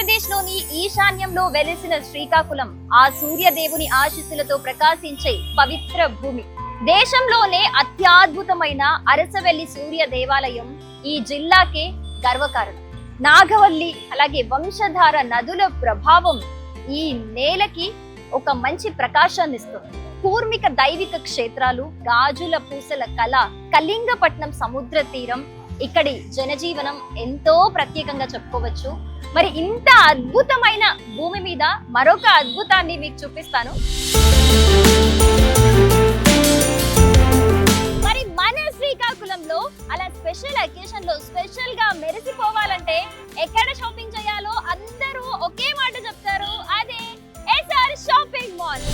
ఆంధ్రప్రదేశ్లోని ఈశాన్యంలో వెలిసిన శ్రీకాకుళం ఆ సూర్యదేవుని ఆశీస్సులతో ప్రకాశించే పవిత్ర భూమి. దేశంలోనే అత్యద్భుతమైన అరసవెల్లి సూర్య దేవాలయం ఈ జిల్లాకే గర్వకారణం. నాగవల్లి అలాగే వంశధార నదుల ప్రభావం ఈ నేలకి ఒక మంచి ప్రకాశాన్ని ఇస్తుంది. కూర్మిక దైవిక క్షేత్రాలు, గాజుల పూసల కళ, కళింగపట్నం సముద్ర తీరం, ఇక్కడి జనజీవనం ఎంతో ప్రత్యేకంగా చెప్పుకోవచ్చు. మరి ఇంత అద్భుతమైన భూమి మీద మరొక అద్భుతాన్ని మీకు చూపిస్తాను. మరి మన శ్రీకాకుళంలో అలా స్పెషల్ అకేషన్ లో స్పెషల్ గా మెరిసిపోవాలంటే ఎక్కడ షాపింగ్ చేయాలో అందరూ ఒకే మాట చెప్తారు, అదే SR shopping mall.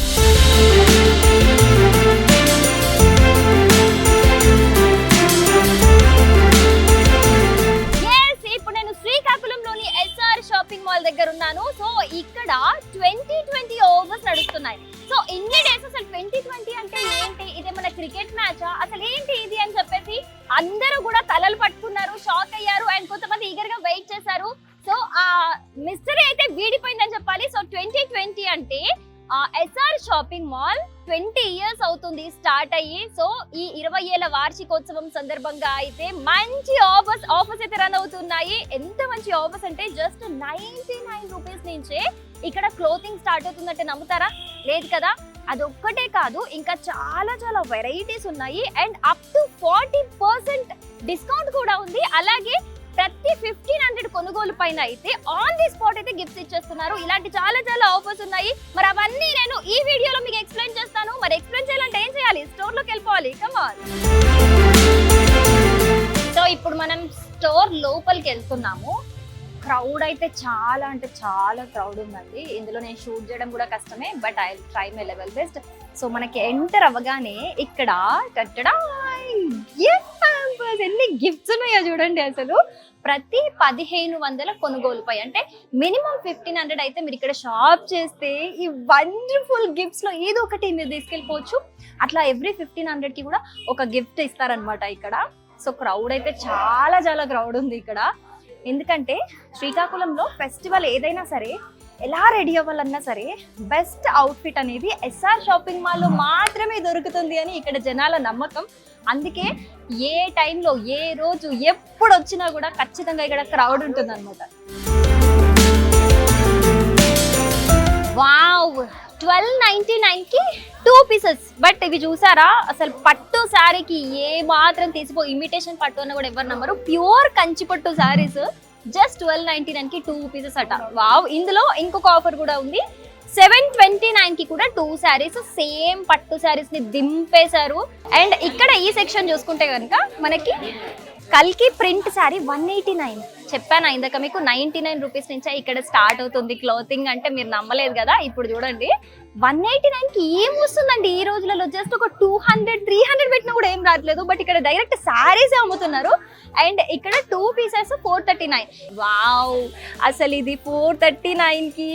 Shopping mall దగ్గర ఉన్నాను. సో ఇక్కడ 2020 ఓవర్స్ నడుస్తున్నాయి. సో ఇన్ని డేస్ అసలు 2020 అంటే ఏంటి, ఇదేమన్నా క్రికెట్ మ్యాచా, అసలు ఏంటి ఇది అని చెప్పేసి అందరూ కూడా తలలు పట్టుకున్నారు, షాక్ అయ్యారు అండ్ కొంతమంది ఈగర్ గా వెయిట్ చేశారు. సో ఆ మిస్టరీ అయితే వీడిపోయిందని చెప్పాలి. సో 2020 అంటే ఎస్ఆర్ షాపింగ్ మాల్ 20 ఇయర్స్ అవుతుంది స్టార్ట్ అయ్యి. సో ఈ 20 ఏళ్ల వార్షికోత్సవం సందర్భంగా అయితే మంచి ఆఫర్స్ అయితే రన్ అవుతున్నాయి. ఎంత మంచి ఆఫర్స్ అంటే జస్ట్ 99 రూపీస్ నుంచే ఇక్కడ క్లోతింగ్ స్టార్ట్ అవుతుందంటే నమ్ముతారా? లేదు కదా. అదొక్కటే కాదు, ఇంకా చాలా వెరైటీస్ ఉన్నాయి అండ్ అప్ టు 40% డిస్కౌంట్ కూడా ఉంది. అలాగే ప్రతి 1500 కొనుగోలు పైన అయితే ఆన్ ది స్పాట్ అయితే గిఫ్ట్స్ ఇచ్చేస్తున్నారు. ఇలాంటి చాలా ఆఫర్స్ ఉన్నాయి. మరి అవన్నీ నేను ఈ వీడియోలో మీకు ఎక్స్ప్లెయిన్ చేస్తాను. మరి ఎక్స్ప్లెయిన్ చేయాలంటే ఏం చేయాలి? స్టోర్ లోకి వెళ్ళిపోవాలి. Come on. సో ఇప్పుడు మనం స్టోర్ లోపలికి వెళ్తున్నాము. క్రౌడ్ అయితే చాలా అంటే చాలా క్రౌడ్ ఉందండి. ఇందులో నేను షూట్ చేయడం కూడా కష్టమే, but I try my level best. So మనకి ఎంటర్ అవ్వగానే ఇక్కడ ఎన్ని గిఫ్ట్స్ ఉన్నాయో చూడండి. అసలు ప్రతి 1500 కొనుగోలుపై అంటే మినిమం 1500 అయితే మీరు ఇక్కడ షాప్ చేస్తే ఈ వండర్ఫుల్ గిఫ్ట్స్ లో ఏదో ఒకటి మీరు తీసుకెళ్ళిపోవచ్చు. అట్లా ఎవ్రీ 1500కి కూడా ఒక గిఫ్ట్ ఇస్తారనమాట ఇక్కడ. సో క్రౌడ్ అయితే చాలా క్రౌడ్ ఉంది ఇక్కడ. ఎందుకంటే శ్రీకాకుళంలో ఫెస్టివల్ ఏదైనా సరే, ఎలా రెడీ అవ్వాలన్నా సరే, బెస్ట్ అవుట్ఫిట్ అనేది ఎస్ఆర్ షాపింగ్ మాల్లో మాత్రమే దొరుకుతుంది అని ఇక్కడ జనాల నమ్మకం. అందుకే ఏ టైంలో ఏ రోజు ఎప్పుడు వచ్చినా కూడా ఖచ్చితంగా ఇక్కడ క్రౌడ్ ఉంటుంది అనమాట. Wow, 1299కి 2 pieces. బట్ ఇవి చూసారా, అసలు పట్టు శారీకి ఏ మాత్రం తీసిపో, ఇమిటేషన్ పట్టు అన్న కూడా ఎవరు నమ్మరు. ప్యూర్ కంచి పట్టు శారీస్ జస్ట్ 1299కి 2 పీసెస్ అట. వావ్. ఇందులో ఇంకొక ఆఫర్ కూడా ఉంది. 729కి కూడా 2 శారీస్, సేమ్ పట్టు శారీస్ ని దింపేశారు. అండ్ ఇక్కడ ఈ సెక్షన్ చూసుకుంటే కనుక మనకి కల్కి ప్రింట్ శారీ 189. చెప్పాను ఇందాక మీకు 99 రూపీస్ నుంచే ఇక్కడ స్టార్ట్ అవుతుంది క్లోతింగ్. అంటే మీరు నమ్మలేదు కదా. ఇప్పుడు చూడండి 189కి ఏం వస్తుందండి ఈ రోజులలో. జస్ట్ ఒక 200-300 పెట్టినా కూడా ఏం రావట్లేదు. బట్ ఇక్కడ డైరెక్ట్ శారీస్ అమ్ముతున్నారు. అండ్ ఇక్కడ 2 పీసెస్ 439. వావ్, అసలు ఇది 439కి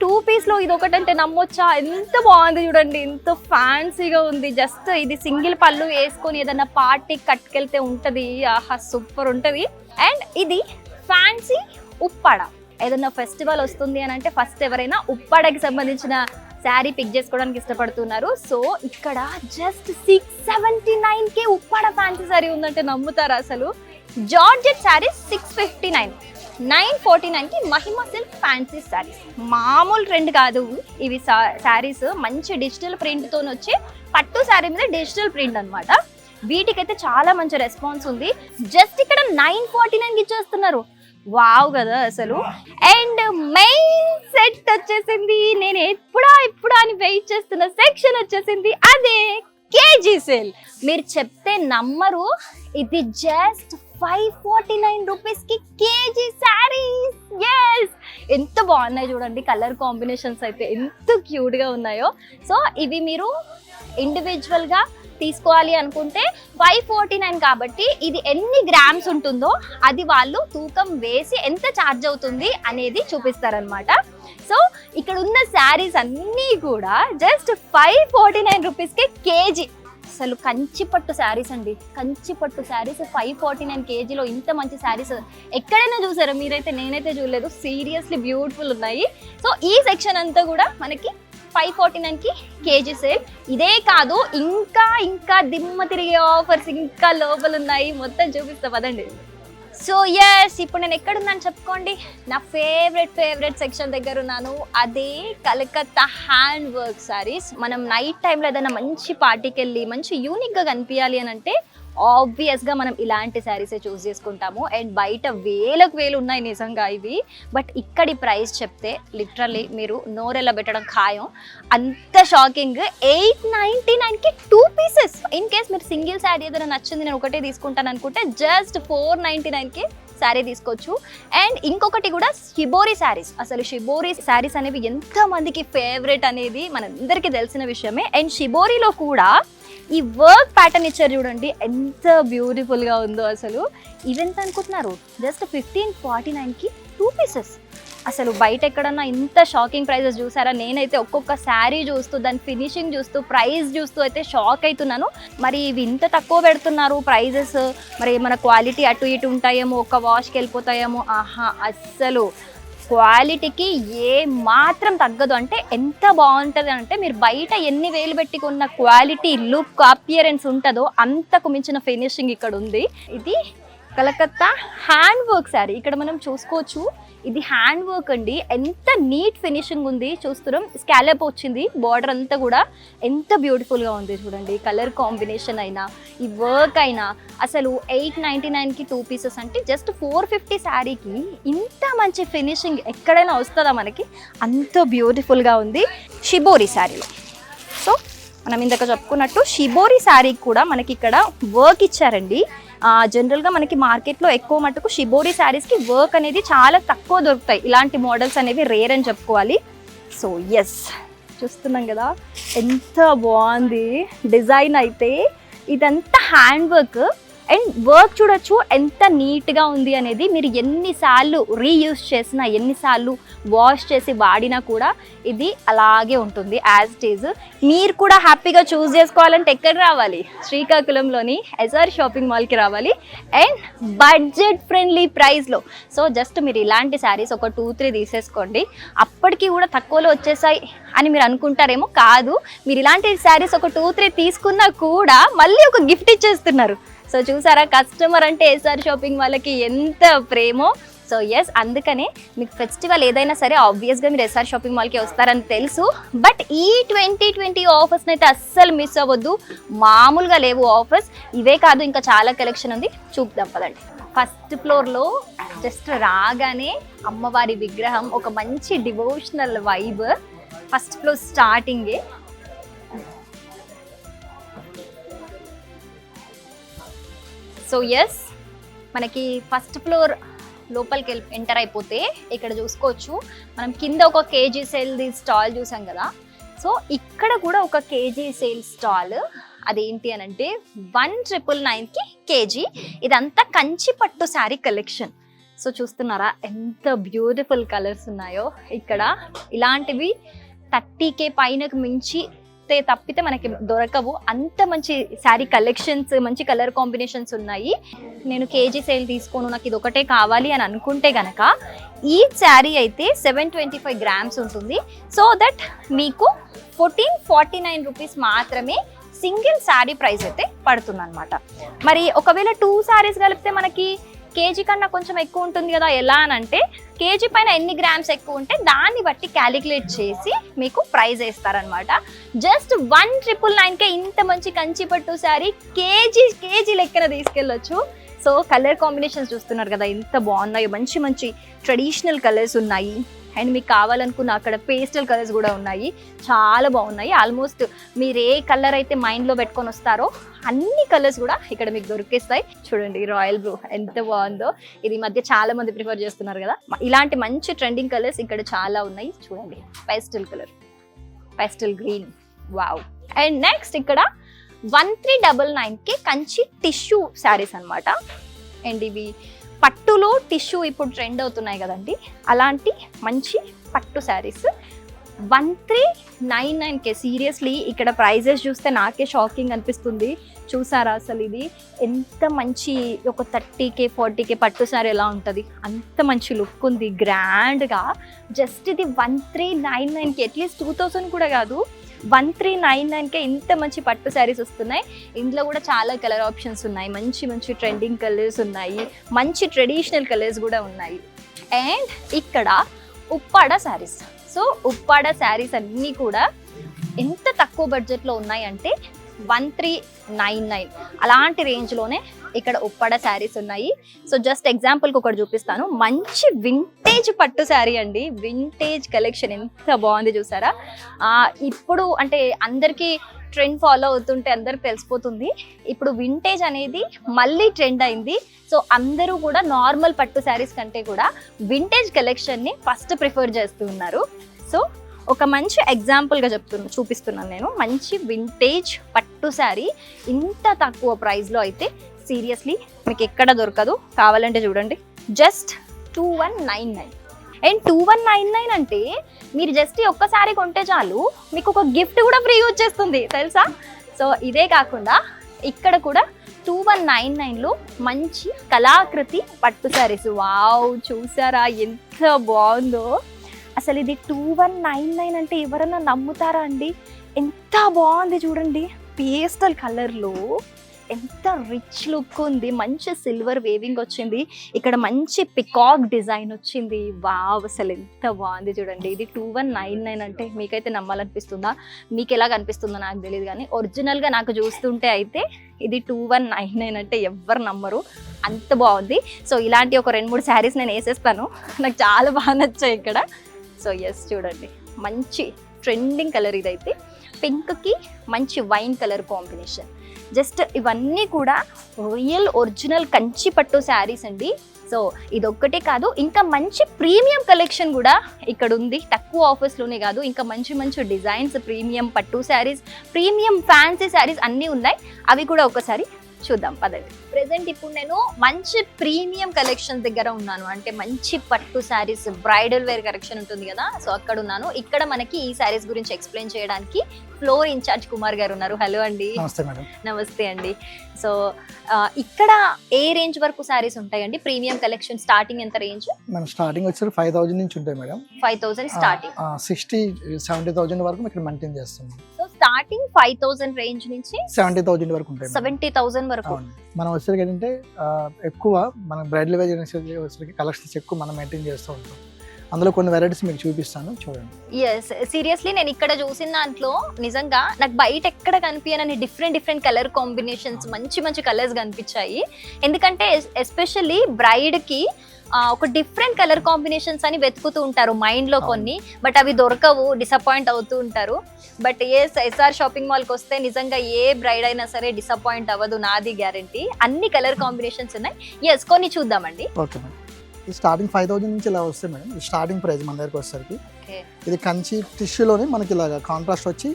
2 పీస్ లో ఇది ఒకటంటే నమ్మొచ్చా? ఎంత బాగుంది చూడండి, ఎంత ఫ్యాన్సీగా ఉంది. జస్ట్ ఇది సింగిల్ పళ్ళు వేసుకొని ఏదన్నా పార్టీకి కట్టుకెళ్తే ఉంటది. ఆహా, సూపర్ ఉంటది. అండ్ ఇది ఫ్యాన్సీ ఉప్పాడ. ఏదన్నా ఫెస్టివల్ వస్తుంది అని అంటే ఫస్ట్ ఎవరైనా ఉప్పాడకి సంబంధించిన శారీ పిక్ చేసుకోవడానికి ఇష్టపడుతున్నారు. సో ఇక్కడ జస్ట్ 679కే ఉప్పాడ ఫ్యాన్సీ శారీ ఉందంటే నమ్ముతారా అసలు? జార్జెట్ శారీ 659. 949కి మహిమ సిల్క్ ఫ్యాన్సీ శారీస్. మామూలు ట్రెండ్ కాదు ఇవి శారీస్. మంచి డిజిటల్ ప్రింట్ తో వచ్చి పట్టు శారీ మీద డిజిటల్ ప్రింట్ అనమాట. వీటికైతే చాలా మంచి రెస్పాన్స్ ఉంది. జస్ట్ ఇక్కడ 949కి ఇచ్చేస్తున్నారు. వావ్ కదా అసలు. అండ్ మెయిన్ సెట్ వచ్చేసింది. నేను ఎప్పుడా అని వెయిట్ చేస్తున్న సెక్షన్ వచ్చేసింది, అదే కేజీ సేల్. మీరు చెప్తే నమ్మరు, ఇది జస్ట్ 549 రూపీస్కి కేజీ శారీస్. ఎస్, ఎంత బాగున్నాయి చూడండి. కలర్ కాంబినేషన్స్ అయితే ఎంత క్యూట్గా ఉన్నాయో. సో ఇవి మీరు ఇండివిజువల్గా తీసుకోవాలి అనుకుంటే 549 కాబట్టి ఇది ఎన్ని గ్రామ్స్ ఉంటుందో అది వాళ్ళు తూకం వేసి ఎంత ఛార్జ్ అవుతుంది అనేది చూపిస్తారనమాట. సో ఇక్కడ ఉన్న శారీస్ అన్నీ కూడా జస్ట్ 549 రూపీస్కే కేజీ. అసలు కంచి పట్టు శారీస్ అండి, కంచి పట్టు శారీస్ 549 kgలో ఇంత మంచి శారీస్ ఎక్కడైనా చూసారా మీరైతే? నేనైతే చూడలేదు. సీరియస్లీ బ్యూటిఫుల్ ఉన్నాయి. సో ఈ సెక్షన్ అంతా కూడా మనకి 549కి కేజీ సేల్. ఇదే కాదు, ఇంకా ఇంకా దిమ్మ తిరిగే ఆఫర్స్ ఇంకా లోపల ఉన్నాయి. మొత్తం చూపిస్తా పదండి. సో ఎస్, ఇప్పుడు నేను ఎక్కడున్నాను చెప్పుకోండి. నా ఫేవరెట్ సెక్షన్ దగ్గర ఉన్నాను. అదే కలకత్తా హ్యాండ్ వర్క్ శారీస్. మనం నైట్ టైంలో ఏదైనా మంచి పార్టీకి వెళ్ళి మంచి యూనిక్గా కనిపించాలి అని అంటే ఆబ్వియస్గా మనం ఇలాంటి శారీసే చూస్ చేసుకుంటాము. అండ్ బయట వేలు ఉన్నాయి నిజంగా ఇవి. బట్ ఇక్కడి ప్రైస్ చెప్తే లిటరల్లీ మీరు నోరెల్ల పెట్టడం ఖాయం. అంత షాకింగ్. 899కి 2 pieces. ఇన్ కేస్ మీరు సింగిల్ శారీ ఏదైనా నచ్చింది నేను ఒకటే తీసుకుంటాను అనుకుంటే జస్ట్ 499కి శారీ తీసుకోవచ్చు. అండ్ ఇంకొకటి కూడా షిబోరి శారీస్. అసలు షిబోరి శారీస్ అనేవి ఎంతమందికి ఫేవరెట్ అనేది మనందరికీ తెలిసిన విషయమే. అండ్ షిబోరిలో కూడా ఈ వర్క్ ప్యాటర్న్ ఇచ్చారు చూడండి, ఎంత బ్యూటిఫుల్గా ఉందో. అసలు ఇవెంత అనుకుంటున్నారు? జస్ట్ 1549కి 2 pieces. అసలు బయట ఎక్కడన్నా ఇంత షాకింగ్ ప్రైజెస్ చూసారా? నేనైతే ఒక్కొక్క శారీ చూస్తూ దాని ఫినిషింగ్ చూస్తూ ప్రైస్ చూస్తూ అయితే షాక్ అవుతున్నాను. మరి ఇవి ఇంత తక్కువ పెడుతున్నారు ప్రైజెస్, మరి మన క్వాలిటీ అటు ఇటు ఉంటాయేమో, ఒక్క వాష్కి వెళ్ళిపోతాయేమో? ఆహా, అస్సలు క్వాలిటీకి ఏ మాత్రం తగ్గదు. అంటే ఎంత బాగుంటుంది అంటే మీరు బయట ఎన్ని వేలు పెట్టి కొన్న క్వాలిటీ, లుక్, అపియరెన్స్ ఉంటుందో అంతకు మించిన ఫినిషింగ్ ఇక్కడ ఉంది. ఇది కలకత్తా హ్యాండ్ వర్క్ శారీ. ఇక్కడ మనం చూసుకోవచ్చు, ఇది హ్యాండ్ వర్క్ అండి. ఎంత నీట్ ఫినిషింగ్ ఉంది చూస్తున్నాం. స్కాలప్ వచ్చింది, బార్డర్ అంతా కూడా ఎంత బ్యూటిఫుల్గా ఉంది చూడండి. కలర్ కాంబినేషన్ అయినా ఈ వర్క్ అయినా అసలు 899కి 2 pieces అంటే జస్ట్ 450 శారీకి ఇంత మంచి ఫినిషింగ్ ఎక్కడైనా వస్తుందా మనకి? అంత బ్యూటిఫుల్గా ఉంది షిబోరి శారీ. సో మనం ఇందాక చెప్పుకున్నట్టు షిబోరి శారీకి కూడా మనకి ఇక్కడ వర్క్ ఇచ్చారండి. జనరల్గా మనకి మార్కెట్లో ఎక్కువ మటుకు షిబోరి శారీస్కి వర్క్ అనేది చాలా తక్కువ దొరుకుతాయి. ఇలాంటి మోడల్స్ అనేవి రేర్ అని చెప్పుకోవాలి. సో ఎస్, చూస్తున్నాం కదా ఎంత బాగుంది డిజైన్ అయితే. ఇదంతా హ్యాండ్ వర్క్. అండ్ వర్క్ చూడొచ్చు ఎంత నీట్గా ఉంది అనేది. మీరు ఎన్నిసార్లు రీయూజ్ చేసినా, ఎన్నిసార్లు వాష్ చేసి వాడినా కూడా ఇది అలాగే ఉంటుంది యాజ్ ఇట్ ఈజ్. మీరు కూడా హ్యాపీగా చూస్ చేసుకోవాలంటే ఎక్కడ రావాలి? శ్రీకాకుళంలోని ఎస్ఆర్ షాపింగ్ మాల్కి రావాలి. అండ్ బడ్జెట్ ఫ్రెండ్లీ ప్రైస్లో. సో జస్ట్ మీరు ఇలాంటి శారీస్ ఒక 2-3 తీసేసుకోండి. అప్పటికి కూడా తక్కువలో వచ్చేసాయి అని మీరు అనుకుంటారేమో. కాదు, మీరు ఇలాంటి శారీస్ ఒక 2-3 తీసుకున్నా కూడా మళ్ళీ ఒక గిఫ్ట్ ఇచ్చేస్తున్నారు. సో చూసారా, కస్టమర్ అంటే ఎస్ఆర్ షాపింగ్ వాళ్ళకి ఎంత ప్రేమో. సో ఎస్, అందుకనే మీకు ఫెస్టివల్ ఏదైనా సరే ఆబ్వియస్గా మీరు ఎస్ఆర్ షాపింగ్ మాల్కి వస్తారని తెలుసు. బట్ ఈ 2020 ఆఫర్స్ని అయితే అస్సలు మిస్ అవ్వద్దు. మామూలుగా లేవు ఆఫర్స్. ఇవే కాదు, ఇంకా చాలా కలెక్షన్ ఉంది, చూద్దాం పదండి. ఫస్ట్ ఫ్లోర్లో జస్ట్ రాగానే అమ్మవారి విగ్రహం, ఒక మంచి డివోషనల్ వైబ్. ఫస్ట్ ఫ్లోర్ స్టార్టింగే. సో ఎస్, మనకి ఫస్ట్ ఫ్లోర్ లోపలికి ఎంటర్ అయిపోతే ఇక్కడ చూసుకోవచ్చు మనం కింద ఒక కేజీ సేల్ స్టాల్ చూసాం కదా. సో ఇక్కడ కూడా ఒక కేజీ సేల్ స్టాల్. అదేంటి అని అంటే 1999కి కేజీ. ఇదంతా కంచి పట్టు శారీ కలెక్షన్. సో చూస్తున్నారా ఎంత బ్యూటిఫుల్ కలర్స్ ఉన్నాయో ఇక్కడ. ఇలాంటివి 30K పైనకు మించి తప్పితే మనకి దొరకవు. అంత మంచి శారీ కలెక్షన్స్, మంచి కలర్ కాంబినేషన్స్ ఉన్నాయి. నేను కేజీ సేల్ తీసుకోను, నాకు ఇది ఒకటే కావాలి అని అనుకుంటే గనక ఈ శారీ అయితే 725 grams ఉంటుంది. సో దట్ మీకు 1449 రూపీస్ మాత్రమే సింగిల్ శారీ ప్రైస్ అయితే పడుతుంది అనమాట. మరి ఒకవేళ 2 శారీస్ కలిపితే మనకి కేజీ కన్నా కొంచెం ఎక్కువ ఉంటుంది కదా. ఎలా అని అంటే కేజీ పైన ఎన్ని గ్రామ్స్ ఎక్కువ ఉంటే దాన్ని బట్టి క్యాలిక్యులేట్ చేసి మీకు ప్రైస్ వేస్తారనమాట. జస్ట్ 1999కే ఇంత మంచి కంచి పట్టు శారీ కేజీ లెక్కన తీసుకెళ్ళొచ్చు. సో కలర్ కాంబినేషన్స్ చూస్తున్నారు కదా ఎంత బాగున్నాయో. మంచి మంచి ట్రెడిషనల్ కలర్స్ ఉన్నాయి. అండ్ మీకు కావాలనుకున్న అక్కడ పేస్టల్ కలర్స్ కూడా ఉన్నాయి, చాలా బాగున్నాయి. ఆల్మోస్ట్ మీరు ఏ కలర్ అయితే మైండ్లో పెట్టుకొని వస్తారో అన్ని కలర్స్ కూడా ఇక్కడ మీకు దొరికేస్తాయి. చూడండి రాయల్ బ్లూ ఎంత బాగుందో. ఇది మధ్య చాలా మంది ప్రిఫర్ చేస్తున్నారు కదా. ఇలాంటి మంచి ట్రెండింగ్ కలర్స్ ఇక్కడ చాలా ఉన్నాయి. చూడండి pastel colour, pastel green, wow. And next ఇక్కడ 1399కి కంచి టిష్యూ శారీస్ అనమాట. అండ్ ఇవి పట్టులో టిష్యూ ఇప్పుడు ట్రెండ్ అవుతున్నాయి కదండి, అలాంటి మంచి పట్టు శారీస్ 1399K. సీరియస్లీ ఇక్కడ ప్రైజెస్ చూస్తే నాకే షాకింగ్ అనిపిస్తుంది. చూసారా అసలు ఇది ఎంత మంచి ఒక 30K 40K పట్టు సారీ ఎలా ఉంటుంది, అంత మంచి లుక్ ఉంది గ్రాండ్గా. జస్ట్ ఇది 1399K, అట్లీస్ట్ 2000 కూడా కాదు, 1399K ఇంత మంచి పట్టు శారీస్ వస్తున్నాయి. ఇందులో కూడా చాలా కలర్ ఆప్షన్స్ ఉన్నాయి, మంచి మంచి ట్రెండింగ్ కలర్స్ ఉన్నాయి, మంచి ట్రెడిషనల్ కలర్స్ కూడా ఉన్నాయి. అండ్ ఇక్కడ ఉప్పాడ శారీస్. సో ఉప్పాడ శారీస్ అన్నీ కూడా ఎంత తక్కువ బడ్జెట్లో ఉన్నాయంటే 1399 అలాంటి రేంజ్లోనే ఇక్కడ ఉప్పాడ శారీస్ ఉన్నాయి. సో జస్ట్ ఎగ్జాంపుల్కి ఒకటి చూపిస్తాను. మంచి వింటేజ్ పట్టు శారీ అండి, వింటేజ్ కలెక్షన్ ఎంత బాగుంది చూసారా. ఇప్పుడు అంటే అందరికీ ట్రెండ్ ఫాలో అవుతుంటే అందరికి తెలిసిపోతుంది, ఇప్పుడు వింటేజ్ అనేది మళ్ళీ ట్రెండ్ అయింది. సో అందరూ కూడా నార్మల్ పట్టు శారీస్ కంటే కూడా వింటేజ్ కలెక్షన్ని ఫస్ట్ ప్రిఫర్ చేస్తూ ఉన్నారు. సో ఒక మంచి ఎగ్జాంపుల్గా చూపిస్తున్నాను నేను. మంచి వింటేజ్ పట్టు శారీ ఇంత తక్కువ ప్రైస్లో అయితే సీరియస్లీ మీకు ఎక్కడ దొరకదు. కావాలంటే చూడండి, జస్ట్ 2199. అండ్ 2199 అంటే మీరు జస్ట్ ఒక్కసారి కొంటే చాలు, మీకు ఒక గిఫ్ట్ కూడా ఫ్రీగా వచ్చేస్తుంది తెలుసా. సో ఇదే కాకుండా ఇక్కడ కూడా 2199లో మంచి కళాకృతి పట్టు శారీస్. వావ్, చూసారా ఎంత బాగుందో అసలు. ఇది 2199 అంటే ఎవరన్నా నమ్ముతారా అండి? ఎంత బాగుంది చూడండి, పేస్టల్ కలర్లో ఎంత రిచ్ లుక్ ఉంది, మంచి సిల్వర్ వేవింగ్ వచ్చింది, ఇక్కడ మంచి పికాక్ డిజైన్ వచ్చింది. వావ్, అసలు ఎంత బాగుంది చూడండి. ఇది 2199 అంటే మీకైతే నమ్మాలనిపిస్తుందా? మీకు ఎలా కనిపిస్తుందో నాకు తెలియదు, కానీ ఒరిజినల్గా నాకు చూస్తుంటే అయితే ఇది 2199 అంటే ఎవ్వరు నమ్మరు, అంత బాగుంది. సో ఇలాంటి ఒక 2-3 శారీస్ నేను వేసేస్తాను, నాకు చాలా బాగా నచ్చాయి ఇక్కడ. సో ఎస్, చూడండి మంచి ట్రెండింగ్ కలర్ ఇదైతే, పింక్కి మంచి వైన్ కలర్ కాంబినేషన్. జస్ట్ ఇవన్నీ కూడా రియల్ ఒరిజినల్ కంచి పట్టు శారీస్ అండి. సో ఇదొక్కటే కాదు, ఇంకా మంచి ప్రీమియం కలెక్షన్ కూడా ఇక్కడ ఉంది. తక్కువ ఆఫర్స్లోనే కాదు, ఇంకా మంచి మంచి డిజైన్స్, ప్రీమియం పట్టు శారీస్, ప్రీమియం ఫ్యాన్సీ శారీస్ అన్నీ ఉన్నాయి. అవి కూడా ఒకసారి చూద్దాం పదండి. ప్రెసెంట్ ఇప్పుడు నేను మంచి ప్రీమియం కలెక్షన్ దగ్గర ఉన్నాను, అంటే మంచి పట్టు శారీస్, బ్రైడల్ వేర్ కలెక్షన్ ఉంటుంది కదా, సో అక్కడ ఉన్నాను. ఇక్కడ మనకి ఈ శారీస్ గురించి ఎక్స్ప్లెయిన్ చేయడానికి ఫ్లోర్ ఇన్ఛార్జ్ కుమార్ గారు ఉన్నారు. హలో అండి. నమస్తే మేడం. నమస్తే అండి. సో ఇక్కడ ఏ రేంజ్ వరకు శారీస్ ఉంటాయండి? ప్రీమియం కలెక్షన్ స్టార్టింగ్ ఎంత రేంజ్? మనం స్టార్టింగ్ వచ్చి 5000 నుంచి ఉంటాయి మేడం. 5000 స్టార్టింగ్, 60-70,000 వరకు ఇక్కడ మెయింటైన్ చేస్తాం. సో స్టార్టింగ్ 5000 రేంజ్ నుంచి 70,000 వరకు ఉంటాయి. 70,000 వరకు. మనం వచ్చేసరికి ఏంటంటే ఎక్కువ మన బ్రైడల్ వేర్ వచ్చేసరికి కలెక్షన్స్ ఎక్కువ మనం మెయింటైన్ చేస్తూ ఉంటాం. అందులో కొన్ని వెరైటీస్ మీకు చూపిస్తాను, చూడండి. ఎస్, సీరియస్లీ నేను ఇక్కడ చూసిన దాంట్లో నిజంగా నాకు బయట ఎక్కడ కనిపించని డిఫరెంట్ కలర్ కాంబినేషన్స్, మంచి మంచి కలర్స్ కనిపించాయి. ఎందుకంటే ఎస్పెషల్లీ బ్రైడ్కి ఒక డిఫరెంట్ కలర్ కాంబినేషన్స్ అని వెతుకుతూ ఉంటారు మైండ్లో కొన్ని, బట్ అవి దొరకవు, డిసప్పాయింట్ అవుతూ ఉంటారు. బట్ ఎస్ఆర్ షాపింగ్ మాల్కి వస్తే నిజంగా ఏ బ్రైడ్ అయినా సరే డిసప్పాయింట్ అవ్వదు, నాది గ్యారంటీ. అన్ని కలర్ కాంబినేషన్స్ ఉన్నాయి. ఎస్, కొన్ని చూద్దామండి. Okay madam. ఈ స్టార్టింగ్ 5000 నుంచి ఇలా వస్తాయి మేడం. ఈ స్టార్టింగ్ ప్రైస్ మన దగ్గరకు వచ్చేసరికి ఇది కంచి టిష్యూలోనే మనకి ఇలాగా కాంట్రాస్ట్ వచ్చి,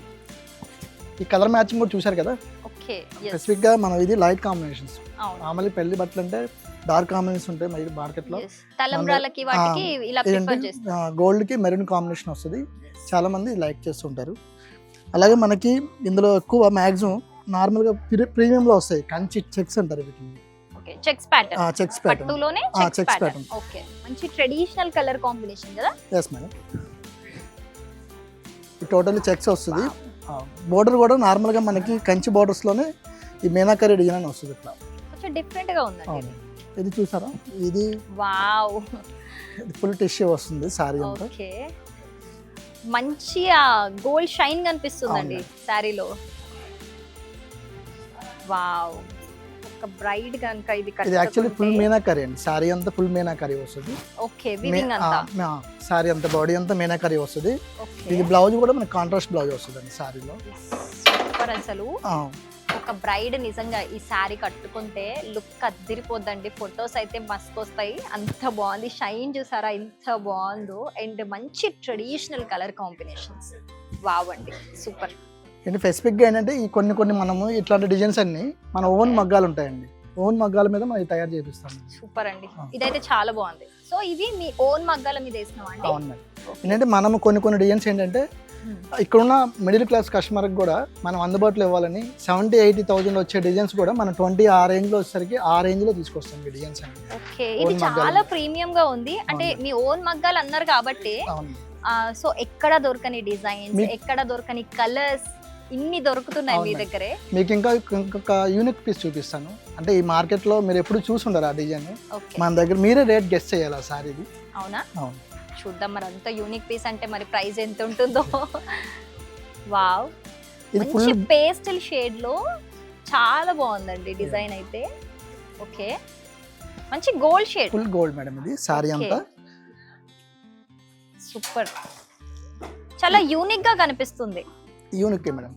ఈ కలర్ మ్యాచింగ్ కూడా చూశారు కదా. స్పెసిఫిక్గా మనం ఇది లైట్ కాంబినేషన్స్. మామూలు పెళ్లి బట్టలు అంటే డార్క్ కాంబినేషన్స్ ఉంటాయి మరి మార్కెట్లో. గోల్డ్ కి మెరూన్ కాంబినేషన్ వస్తుంది, చాలా మంది లైక్ చేస్తుంటారు. అలాగే మనకి ఇందులో ఎక్కువ మ్యాక్సిమం నార్మల్గా ప్రీమియంలో వస్తాయి, కంచి చెక్స్ అంటారు వీటిని. చెక్స్ ప్యాటర్న్, చెక్స్ ప్యాటర్న్, పట్టులోనే చెక్స్ ప్యాటర్న్. ఓకే, మంచి ట్రెడిషనల్ కలర్ కాంబినేషన్ కదా. yes madam. ఈ టోటల్లీ చెక్స్ వస్తుంది. బోర్డర్ కూడా నార్మల్ గా మనకి కంచి బోర్డర్స్ లోనే ఈ మీనాకరి డిజైన్ అని వస్తుంది. ఇట్లా కొంచెం డిఫరెంట్ గా ఉందండి. ఇది చూసారా, ఇది వావ్, ఫుల్ టిష్యూ వస్తుంది సారీ అంతా. ఓకే, మంచి గోల్డ్ షైన్ కనిపిస్తుందండి సారీలో. వావ్, బ్రైడ్ కనుక ఇది యాక్చువల్లీ ఫుల్ మీనాకరీ అండి. సారీ అంతా ఫుల్ మీనాకరీ వస్తుంది. ఓకే, వీవింగ్ అంతా సారీ అంతా బాడీ అంతా మీనాకరీ వస్తుంది. ఇది బ్లౌజ్ కూడా మనకి కాంట్రాస్ట్ బ్లౌజ్ వస్తుంది అండి సారీలో. సూపర్. అసలు ఒక బ్రైడ్ నిజంగా ఈ సారీ కట్టుకుంటే లుక్ అదిరిపోద్దండి. ఫొటోస్ అయితే మస్తు వస్తాయి, అంత బాగుంది. షైన్ చూసారా ఎంత బాగుందో. అండ్ మంచి ట్రెడిషనల్ కలర్ కాంబినేషన్స్. వావ్ అండి, సూపర్. స్పెసిఫిక్గా ఏంటంటే ఈ కొన్ని మనము ఇట్లాంటి డిజైన్స్ అన్ని మన ఓన్ మగ్గాలు ఉంటాయండి. ఓన్ మగ్గాల మీద మనం తయారు చేపిస్తాం. సూపర్ అండి, ఇదైతే చాలా బాగుంది. సో ఇవి మీ ఓన్ మగ్గాల మీద వేసినామండి? అవును మేడం. ఏంటంటే మనం కొన్ని డిజైన్స్ ఏంటంటే ఇక్కడున్న మిడిల్ క్లాస్ కస్టమర్కి కూడా మనం అందుబాటులో ఇవ్వాలని 70,000-80,000 వచ్చే డిజైన్స్ కూడా మనం 20 ఆ రేంజ్లో వచ్చేసరికి ఆ రేంజ్లో తీసుకొస్తాం ఈ డిజైన్స్ అండి. ఓకే, ఇది చాలా ప్రీమియం గా ఉంది. అంటే మీ ఓన్ మగ్గాలు అన్నారు కాబట్టి సో ఎక్కడ దొరకని డిజైన్స్, ఎక్కడ దొరకని కలర్స్ ఇన్ని దొరుకుతున్నాయి మీ దగ్గరే. మీకు ఇంకొక యూనిక్ పీస్ చూపిస్తాను. అంటే ఈ మార్కెట్లో మీరు ఎప్పుడు చూసుండరు ఆ డిజైన్, మన దగ్గర మీరే రేట్ గెస్ చేయాలి ఆ సారీది. అవునా? అవును, చూద్దాం మరి. అంత యూనిక్ పీస్ అంటే మరి ప్రైస్ ఎంత ఉంటుందో. వావ్, ఇది ఫుల్ పేస్టల్ షేడ్ లో చాలా బాగుందండి డిజైన్ అయితే. ఓకే, మంచి gold shade, full gold madam ఇది సారీ అంతా. సూపర్, చాలా యూనిక్ గా కనిపిస్తుంది. యూనిక్ మేడం,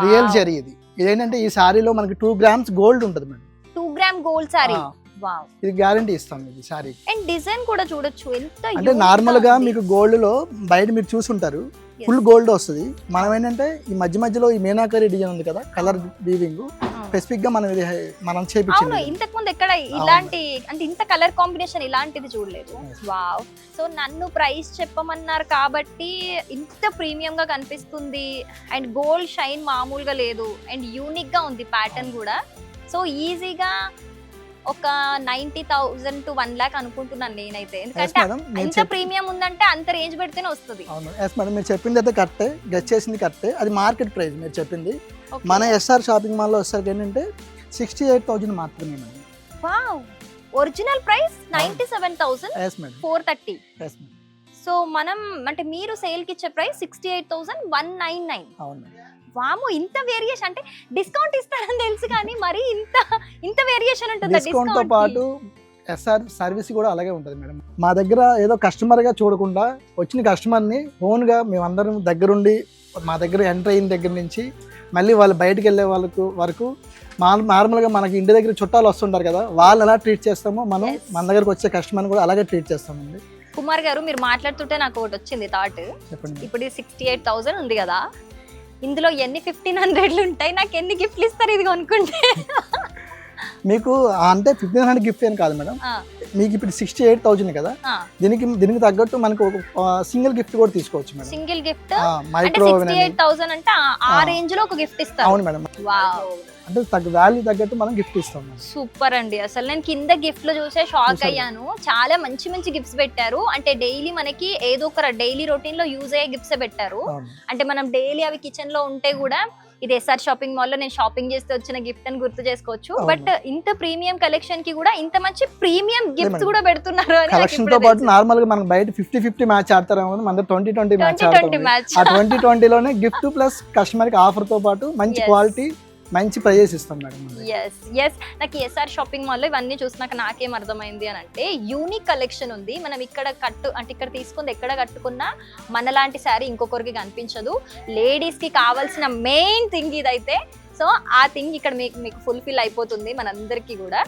రియల్ జరీ ఇది. ఇదేంటంటే ఈ సారీలో మనకి 2 grams గోల్డ్ ఉంటుంది madam. 2 gram gold sorry. Wow, ఇది గ్యారంటీ ఇస్తాం ఇది సారీ. అండ్ డిజైన్ కూడా చూడొచ్చు ఎంత. అంటే నార్మల్ గా మీకు గోల్డ్ లో బయట మీరు చూసుంటారు ఫుల్ గోల్డ్ వస్తుంది. మనం ఏంటంటే ఈ మధ్యలో ఈ మీనాకరి డిజైన్ ఉంది కదా, కలర్ వీవింగ్ స్పెసిఫిక్ గా మనం చేపించాము. ఇంతకు ముందు ఎక్కడ ఇలాంటి అంటే ఇంత కలర్ కాంబినేషన్ ఇలాంటిది చూడలేదు. వావ్, సో నన్ను ప్రైస్ చెప్పమన్నారు కాబట్టి ఇంత ప్రీమియం గా కనిపిస్తుంది. అండ్ గోల్డ్ షైన్ మామూలుగా లేదు, అండ్ యూనిక్ గా ఉంది ప్యాటర్న్ కూడా. సో ఈజీగా ఒక 90,000 to 1 lakh అనుకుంటున్నాను నేనైతే. ఎందుకంటే ఎంత ప్రీమియం ఉందంటే అంత రేంజ్ పెడితేనే వస్తుంది. అవును ఎస్ మేడం, మీరు చెప్పింది అయితే కరెక్టే, గెస్ చేసింది కరెక్టే. అది మార్కెట్ ప్రైస్ మీరు చెప్పింది. మన ఎస్ఆర్ షాపింగ్ మాల్ లో వచ్చేసరికి ఏంటంటే 68,000 మాత్రమే madam. Wow, original price 97,430. Yes madam. So మనం అంటే మీరు సేల్ కి ఇచ్చే ప్రైస్ 68,199. అవును. వాము, ఇంత వేరియేషన్. అంటే డిస్కౌంట్ ఇస్తారని తెలుసు కానీ మరి ఇంత వేరియేషన్ ఉంటుంది. డిస్కౌంట్ తో పాటు ఎస్ఆర్ సర్వీస్ కూడా అలాగే ఉంటుంది మేడం. మా దగ్గర ఏదో కస్టమర్ గా చూడకుండా వచ్చిన కస్టమర్ ని ఓన్ గా మేమందరం దగ్గరుండి మా దగ్గర ఎంటర్ అయిన దగ్గర నుంచి మళ్ళీ వాళ్ళు బయటకు వెళ్ళే వరకు నార్మల్ గా మనకి ఇంటి దగ్గర చుట్టాలు వస్తుంటారు కదా, వాళ్ళు ఎలా ట్రీట్ చేస్తామో మనం మన దగ్గరకు వచ్చే కస్టమర్ కూడా అలాగే ట్రీట్ చేస్తామండి. కుమార్ గారు, మీరు మాట్లాడుతుంటే నాకు ఒకటి వచ్చింది థాట్. ఇప్పుడు 68,000 ఉంది కదా, ఇందులో ఎన్ని 1,500 ఉంటాయి? నాకు ఎన్ని గిఫ్ట్లు ఇస్తారు ఇది కొనుక్కుంటే? మీకు అంటే 1,500 గిఫ్ట్ అని కాదు మేడం, మీకు ఇప్పుడు 68,000 కదా, దీనికి తగ్గట్టు మనకు ఒక సింగిల్ గిఫ్ట్ కూడా తీసుకోవచ్చు మేడం. సింగిల్ గిఫ్ట్ మైక్రో 68,000 అంటే ఆ రేంజ్ లో ఒక గిఫ్ట్ ఇస్తారు. అవును మేడం. వావ్, అంటే వాల్యూ తగ్గట్టు మనం గిఫ్ట్ ఇస్తాం. సూపర్ అండి, అసలు నేను కింద గిఫ్ట్లు చూసే షాక్ అయ్యాను. చాలా మంచి గిఫ్ట్స్ పెట్టారు. అంటే డైలీ మనకి ఏదో ఒక డైలీ రొటీన్ లో యూజ్ అయ్యే గిఫ్ట్స్ పెట్టారు. అంటే మనం డైలీ అవి కిచెన్ లో ఉంటే కూడా ఇది ఎస్ఆర్ షాపింగ్ మాల్ లో నేను షాపింగ్ చేస్తే వచ్చిన గిఫ్ట్ అని గుర్తు చేసుకోవచ్చు. బట్ ఇంత ప్రీమియం కలెక్షన్ కి కూడా ఇంత మంచి ప్రీమియం గిఫ్ట్స్ కూడా పెడుతున్నారు. కలెక్షన్ తో పాటు నార్మల్ గా మనం బయట 50-50 మ్యాచ్ ఆడతారేమో, మన 20-20 మ్యాచ్ ఆడతాం. ఆ 20-20లోనే గిఫ్ట్ ప్లస్ కస్టమర్ కి ఆఫర్ తో పాటు మంచి క్వాలిటీ మంచి ప్రైజెస్ ఇస్తాం మేడం. ఎస్, నాకు ఎస్ఆర్ షాపింగ్ మాల్ లో ఇవన్నీ చూసినాక నాకేం అర్థమైంది అని అంటే యూనిక్ కలెక్షన్ ఉంది. మనం ఇక్కడ తీసుకుంది ఎక్కడ కట్టుకున్నా మనలాంటి శారీ ఇంకొకరికి కనిపించదు. లేడీస్ కి కావాల్సిన మెయిన్ థింగ్ ఇదైతే. సో ఆ థింగ్ ఇక్కడ మీకు ఫుల్ఫిల్ అయిపోతుంది మనందరికీ కూడా.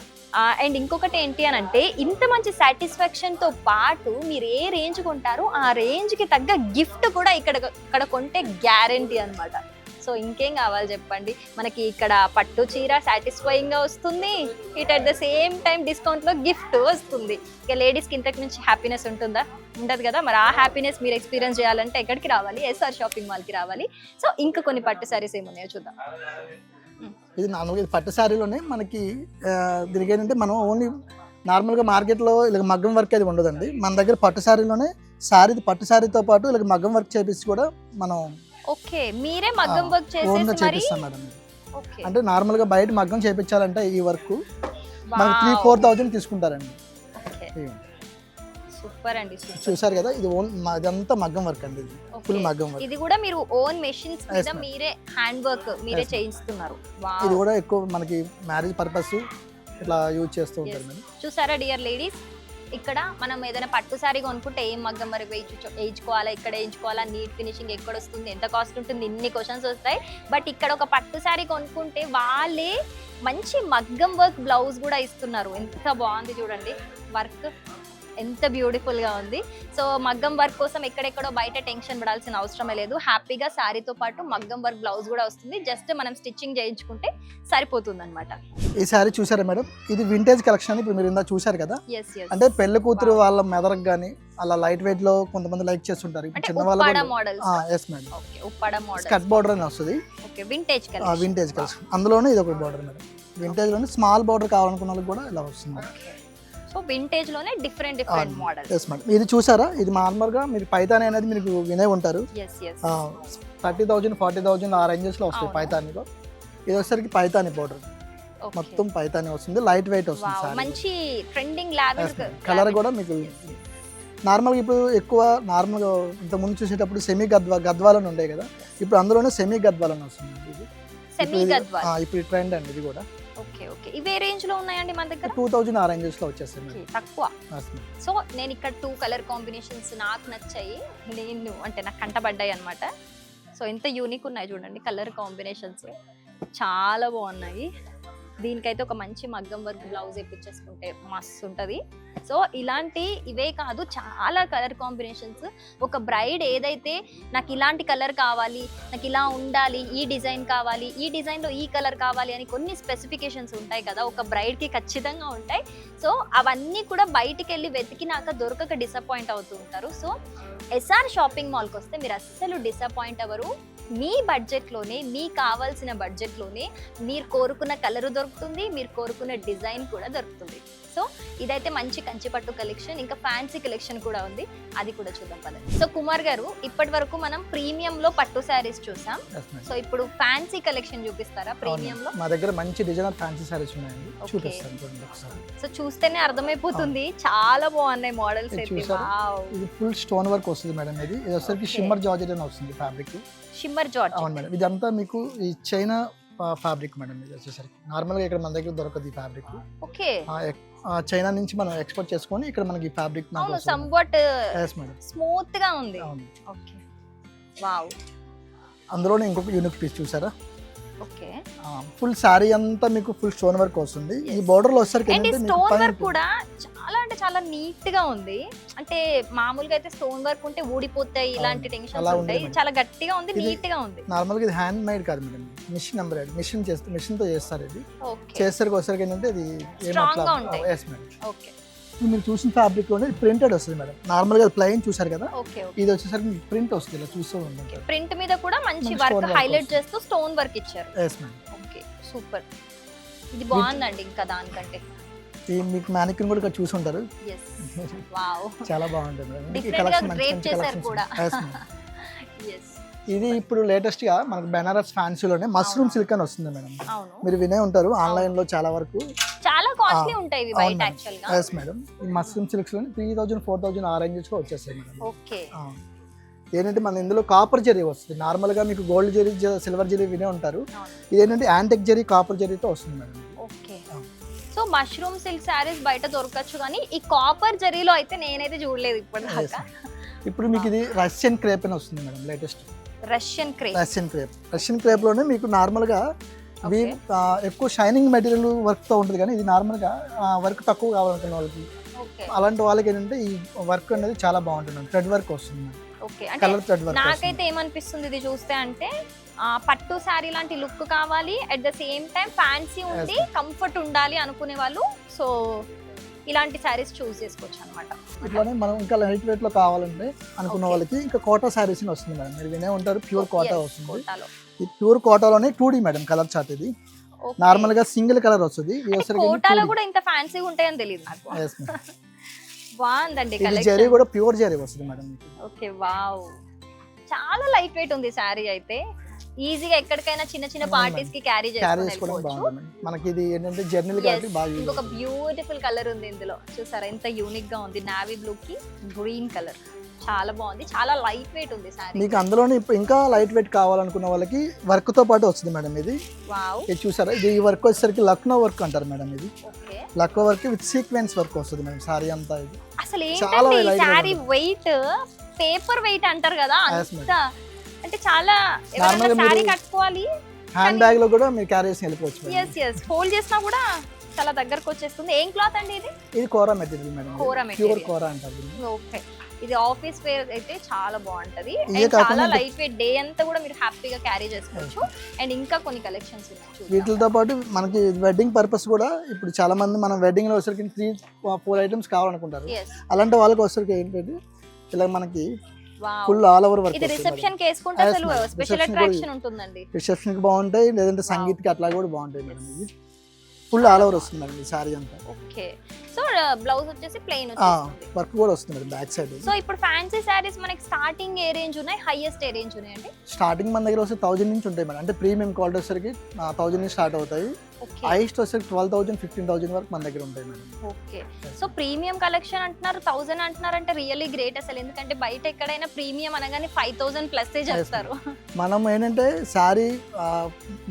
అండ్ ఇంకొకటి ఏంటి అని అంటే ఇంత మంచి సాటిస్ఫాక్షన్ తో పాటు మీరు ఏ రేంజ్ కొంటారో ఆ రేంజ్ కి తగ్గ గిఫ్ట్ కూడా ఇక్కడ కొంటే గ్యారంటీ అన్నమాట. సో ఇంకేం కావాలి చెప్పండి, మనకి ఇక్కడ పట్టు చీర సాటిస్ఫైయింగ్ గా వస్తుంది, it at the same time discount లో గిఫ్ట్ వస్తుంది. ఇక లేడీస్ కి ఇంతకు మించి హ్యాపీనెస్ ఉంటుందా? ఉండదు కదా. మరి ఆ హ్యాపీనెస్ మీరు ఎక్స్పీరియన్స్ చేయాలంటే ఎక్కడికి రావాలి? ఎస్ఆర్ షాపింగ్ మాల్ కి రావాలి. సో ఇంకా కొన్ని పట్టు సారీస్ ఏమున్నాయో చూద్దాం. ఇది నార్మల్గా పట్టు శారీలోనే మనకి దీనికి ఏంటంటే మనం ఓన్లీ నార్మల్గా మార్కెట్లో ఇలా మగ్గం వర్క్ అది ఉండదండి. మన దగ్గర పట్టు శారీలోనే పట్టు శారీతో పాటు ఇలా మగ్గం వర్క్ చేపించి కూడా మనం ఓకే మీరే మగ్గం వర్క్ చేసేసి చేపిస్తాం మేడం. అంటే నార్మల్ గా బయట మగ్గం చేపించాలంటే ఈ వర్క్ మనకి 3-4,000 తీసుకుంటారండి. సూపర్ అండి, చూసారు కదా, ఇది ఇదంతా మగ్గం వర్క్ అండి. ఫుల్ మగ్గం వర్క్. ఇది కూడా మీరు ఓన్ మెషిన్స్ మీద మీరే హ్యాండ్ వర్క్ మీరే చేయిస్తున్నారు. ఇది కూడా ఎక్కువ మనకి మ్యారేజ్ పర్పస్ ఇట్లా యూజ్ చేస్తూ ఉంటారు మేడం. చూసారా డియర్ లేడీస్, ఇక్కడ మనం ఏదైనా పట్టు సారీ కొనుక్కుంటే ఏం మగ్గం వరకు వేయించుకోవాలా, ఇక్కడ వేయించుకోవాలా, నీట్ ఫినిషింగ్ ఎక్కడ వస్తుంది, ఎంత కాస్ట్ ఉంటుంది, ఇన్ని క్వశ్చన్స్ వస్తాయి. బట్ ఇక్కడ ఒక పట్టు సారీ కొనుక్కుంటే వాళ్ళే మంచి మగ్గం వర్క్ బ్లౌజ్ కూడా ఇస్తున్నారు. ఎంత బాగుంది చూడండి వర్క్, ఎంత బ్యూటిఫుల్ గా ఉంది. సో మగ్గం వర్క్ కోసం ఎక్కడెక్కడో బయట టెన్షన్ పడాల్సిన అవసరమే లేదు. హ్యాపీగా శారీతో పాటు మగ్గం వర్క్ బ్లౌజ్ కూడా వస్తుంది. జస్ట్ మనం స్టిచ్చింగ్ చేయించుకుంటే సరిపోతుంది అనమాట. ఈ శారీ చూసారా మేడం, ఇది వింటేజ్ కలెక్షన్. ఇప్పుడు మీరు ఇందా చూసారు కదా, అంటే పెళ్లి కూతురు వాళ్ళ మెదరకు గానీ అలా లైట్ వెయిట్ లో కొంతమంది లైక్ చేస్తుంటారు. ఇప్పుడు చిన్న వాళ్ళు స్కర్ట్ బార్డర్ అని వస్తుంది, వింటేజ్ కలెక్షన్. అందులోనే ఇది ఒక బార్డర్ మేడం. వింటేజ్ లోనే స్మాల్ బార్డర్ కావాలనుకున్న వాళ్ళకి కూడా ఇలా వస్తుంది. సో వింటేజ్ లోనే డిఫరెంట్ మోడల్. ఎస్ మేడం, ఇది చూసారా, ఇది నార్మల్ గా మీరు పైతాని అనేది మీరు వినే ఉంటారు. 30,000 40,000 ఆ రేంజెస్ లో వస్తాయి పైతానిలో. ఇది వచ్చేసరికి పైతాని బార్డర్, మొత్తం పైతాని వస్తుంది, లైట్ వెయిట్ వస్తుంది. మంచి ట్రెండింగ్ లావెండర్ కలర్ కూడా మీకు నార్మల్గా ఇప్పుడు ఎక్కువ నార్మల్గా ఇంత ముందు చూసేటప్పుడు సెమీ గద్వాలని ఉండే కదా, ఇప్పుడు అందులోనే సెమీ గద్వాలని వస్తుంది. ఇది ఇప్పుడు ట్రెండ్ అండి ఇది కూడా. ఓకే ఓకే, ఇవే రేంజ్ లో ఉన్నాయండి మన దగ్గర. 2000 ఆ రేంజెస్ లో వచ్చేస్తాయి, తక్కువ. సో నేను ఇక్కడ 2 కలర్ కాంబినేషన్స్ నాకు నచ్చాయి, నేను అంటే నాకు కంటపడ్డాయి అన్నమాట. సో ఎంత యూనిక్ ఉన్నాయి చూడండి, కలర్ కాంబినేషన్స్ చాలా బాగున్నాయి. దీనికైతే ఒక మంచి మగ్గం వర్క్ బ్లౌజ్ వేయించేసుకుంటే మస్తు ఉంటుంది. సో ఇలాంటి ఇవే కాదు, చాలా కలర్ కాంబినేషన్స్. ఒక బ్రైడ్ ఏదైతే నాకు ఇలాంటి కలర్ కావాలి, నాకు ఇలా ఉండాలి, ఈ డిజైన్ కావాలి, ఈ డిజైన్లో ఈ కలర్ కావాలి అని కొన్ని స్పెసిఫికేషన్స్ ఉంటాయి కదా, ఒక బ్రైడ్కి ఖచ్చితంగా ఉంటాయి. సో అవన్నీ కూడా బయటికి వెళ్ళి వెతికినాక దొరకక డిసప్పాయింట్ అవుతూ ఉంటారు. సో ఎస్ఆర్ షాపింగ్ మాల్కి వస్తే మీరు అస్సలు డిసప్పాయింట్ అవ్వరు. మీ బడ్జెట్లోనే, మీకు కావాల్సిన బడ్జెట్లోనే మీరు కోరుకున్న కలర్ దొరుకుతుంది, మీరు కోరుకున్న డిజైన్ కూడా దొరుకుతుంది. సో ఇదైతే మంచి కంచిపట్టు కలెక్షన్, ఇంకా ఫ్యాన్సీ కలెక్షన్ కూడా ఉంది, అది కూడా చూద్దాం పదండి. సో కుమార్ గారు, ఇప్పటి వరకు మనం ప్రీమియం లో పట్టు శారీస్ చూసాం. సో ఇప్పుడు ఫ్యాన్సీ కలెక్షన్ చూపిస్తారా? ప్రీమియం లో మా దగ్గర మంచి డిజైనర్ ఫ్యాన్సీ శారీస్ ఉన్నాయండి, చూపిస్తాను. సో చూస్తేనే అర్థమైపోతుంది, చాలా బాగున్నాయి మోడల్స్ అయితే. ఇది ఫుల్ స్టోన్ వర్క్ వస్తుంది మేడం. ఇది వచ్చేసరికి షిమ్మర్ జార్జెట్ అని వస్తుంది ఫ్యాబ్రిక్. షిమ్మర్ జార్జెట్, అవును మేడం. ఇదంతా మీకు ఈ చైనా ఫ్యాబ్రిక్ మేడం. ఇది వచ్చేసరికి నార్మల్ గా ఇక్కడ మన దగ్గర దొరకదు ఈ ఫ్యాబ్రిక్. ఓకే, చైనా నుంచి మనం ఎక్స్పోర్ట్ చేసుకొని ఇక్కడ మనకి ఈ ఫ్యాబ్రిక్ సంవాట్ స్మూత్ గా ఉంది. Okay, wow. అందులోనే ఇంకొక యూనిక్ పీస్ చూసారా? ఓకే, ఫుల్ సారీ అంతా మీకు ఫుల్ స్టోన్ వర్క్ వస్తుంది. ఈ బోర్డర్ లో వచ్చేసరికి స్టోన్ వర్క్ కూడా చాలా అంటే చాలా నీట్ గా ఉంది. అంటే మామూలుగా అయితే స్టోన్ వర్క్ ఉంటే ఊడిపోతాయి, ఇలాంటి టెన్షన్స్ ఉంటాయి. చాలా గట్టిగా ఉంది, నీట్ గా ఉంది. నార్మల్ గా ఇది హ్యాండ్ మేడ్ కాదు మేడం, మిషన్ ఎంబ్రాయిడరీ, మిషన్ తో చేస్తారు. ఇది చేసరికి వచ్చేసరికి ఏంటంటే ఇది స్ట్రాంగ్ గా ఉంటాయి. Yes madam. ఓకే, మీరు చూసిన ఫ్యాబ్రిక్ లో ప్రింటెడ్ వస్తుంది మేడం. నార్మల్ గా ప్లెయిన్ చూసారు కదా, ఇది వచ్చేసరికి ప్రింట్ వస్తుంది. ఇలా చూస్తూ ఉంటుంది, ప్రింట్ మీద కూడా మంచి వర్క్ హైలైట్ చేస్తూ స్టోన్ వర్క్ ఇచ్చారు. Yes madam. Okay, super. ఇది బాగుందండి, ఇంకా దానికంటే మీకు మ్యానిక్యూర్ కూడా ఇక్కడ చూసి ఉంటారు. వావ్, చాలా బాగుంటుంది. ఇది ఇప్పుడు లేటెస్ట్ గా మనకు బెనారస్ ఫ్యాన్సీలోనే మష్రూమ్ సిల్క్ అని వస్తుంది మేడం. మీరు వినే ఉంటారు ఆన్లైన్ లో చాలా వరకు. చాలా కాస్ట్లీ ఉంటాయి ఇవి బయట యాక్చువల్ గా. yes మేడం, ఈ మష్రూమ్ సిల్క్స్ లో 3000 4000 ఆ రేంజెస్ లో వచ్చేస్తాయి మేడం. ఓకే, ఏంటంటే మన ఇందులో కాపర్ జరీ వస్తుంది. నార్మల్ గా మీకు గోల్డ్ జరీ, సిల్వర్ జరీ వినే ఉంటారు. ఇదేంటంటే యాంటిక్ జరీ, కాపర్ జరీతో వస్తుంది madam. Okay, so mushroom silk saris బయట దొరకచ్చు, కానీ ఈ కాపర్ జరీలో అయితే నేనైతే చూడలేదు ఇప్పటిదాకా. ఇప్పుడు మీకు ఇది రష్యన్ క్రేప్ అని వస్తుంది మేడం, లేటెస్ట్ రష్యన్ క్రేప్ లోనే మీకు నార్మల్ గా ఎక్కువ షైనింగ్ మెటీరియల్ వర్క్ తో ఉంటుంది, కానీ ఇది నార్మల్ గా వర్క్ తక్కువ కావాలనుకున్న వాళ్ళకి, అలాంటి వాళ్ళకి ఏంటంటే ఈ వర్క్ అనేది చాలా బాగుంటుంది. థ్రెడ్ వర్క్ వస్తుంది. ఓకే, నాకైతే ఏమనిపిస్తుంది ఇది చూస్తే అంటే పట్టు శారీ లాంటి లుక్ కావాలి, at the same time fancy ఉండి కంఫర్ట్ ఉండాలి అనుకునే వాళ్ళు సో ఇలాంటి శారీస్ చూస్ చేసుకోవచ్చు అనమాట. ఇట్లానే మనం ఇంకా లైట్ వెయిట్ లో కావాలంటే అనుకున్న వాళ్ళకి ఇంకా కోటా శారీస్ వస్తుంది మేడం. మీరు వినే ఉంటారు, ప్యూర్ కోటా వస్తుంది. ఈ ప్యూర్ కోటాలోనే 2D మేడం కలర్ చార్ట్. ఇది నార్మల్ గా సింగిల్ కలర్ వస్తుంది. కోటాలో కూడా ఇంత ఫ్యాన్సీగా ఉంటాయని తెలియదు నాకు. బాగుందండి కలెక్షన్. జరీ కూడా ప్యూర్ జరీ వస్తుంది మేడం. ఓకే, వావ్, చాలా లైట్ వెయిట్ ఉంది శారీ అయితే. ఈజీగా ఎక్కడికైనా చిన్న చిన్న పార్టీస్ కి క్యారీ చేసుకోవచ్చు. మనకి ఇది ఏంటంటే జర్నల్ కాబట్టి బాగా. ఇంకొక బ్యూటిఫుల్ కలర్ ఉంది ఇందులో, చూసారా ఎంత యూనిక్ గా ఉంది. నావీ బ్లూ కి గ్రీన్ కలర్, చాలా బాగుంది, చాలా లైట్ వెయిట్ ఉంది సారీ. మీకు అందులోనే ఇప్పుడు ఇంకా లైట్ వెయిట్ కావాలనుకున్న వాళ్ళకి వర్క్ తో పాటు వస్తుంది మేడం. ఇది ఇది చూసారా, ఇది ఈ వర్క్ వచ్చేసరికి లక్నో వర్క్ అంటారు మేడం. ఇది Lucknow work with sequence work వస్తుంది మేడం. సారీ అంతా ఇది అసలు ఏంటంటే ఈ సారీ వెయిట్ పేపర్ వెయిట్ అంటారు కదా, అంత అంటే చాలా సారీ కట్టుకోవాలి. హ్యాండ్ బ్యాగ్ లో కూడా మీరు క్యారీ చేసి వెళ్ళిపోవచ్చు. ఫోల్డ్ చేసినా కూడా చాలా దగ్గరకు వచ్చేస్తుంది. ఏం క్లాత్ అండి ఇది? ఇది కోరా మెటీరియల్ మేడం, కోరా ప్యూర్ మెటీరియల్. కోరా అంటారు. ఓకే, ఇది ఆఫీస్ వేర్ అయితే చాలా బాగుంటది. ఇదే అండ్ చాలా కాకుండా లైట్ వెయిట్, డే అంతా కూడా మీరు హ్యాపీగా క్యారీ చేసుకోవచ్చు. అండ్ ఇంకా కొన్ని కలెక్షన్స్ ఉన్నాయి చూద్దాం. వీటితో పాటు మనకి వెడ్డింగ్ పర్పస్ కూడా ఇప్పుడు చాలా మంది మనం వెడ్డింగ్ లో వచ్చరికి 3-4 ఐటమ్స్ కావాలనుకుంటారు. Yes. అలాంటి వాళ్ళకి వచ్చరికి ఏంటంటే ఇలా మనకి Wow. Full all over work. ఇది రిసెప్షన్ కి వేసుకుంటే Yes, అసలు madam. స్పెషల్ Reception అట్రాక్షన్ ఉంటుందండి. రిసెప్షన్ కి బాగుంటాయి, లేదంటే సంగీత్ కి అట్లా కూడా బాగుంటాయి మేడం. ఇది ఫుల్ ఆల్ ఓవర్ వస్తుంది మేడం ఈ సారీ అంతా. ఓకే, సో బ్లౌజ్ వచ్చేసి ప్లెయిన్ వచ్చేస్తుంది. వర్క్ కూడా వస్తుంది మేడం బ్యాక్ సైడ్. సో ఇప్పుడు ఫ్యాన్సీ సారీస్ మనకి స్టార్టింగ్ ఏ రేంజ్ ఉన్నాయి, హైయెస్ట్ ఏ రేంజ్ ఉన్నాయండి? స్టార్టింగ్ మన దగ్గర వస్తే 1000 నుంచి ఉంటాయి మేడం. అంటే ప్రీమియం క్వాలిటీ వచ్చేసరికి 1000 నుంచి స్టార్ట్ అవుతాయి. ఓకే, హైయెస్ట్ వచ్చేసరికి 12,000 15,000 వరకు మన దగ్గర ఉంటాయి madam. Okay. So premium collection అంటున్నారు, 1000 అంటున్నారు అంటే రియల్లీ గ్రేట్ అసలు. ఎందుకంటే బయట ఎక్కడైనా ప్రీమియం అనగానే 5000 ప్లస్ చేస్తారు. మనం ఏంటంటే శారీ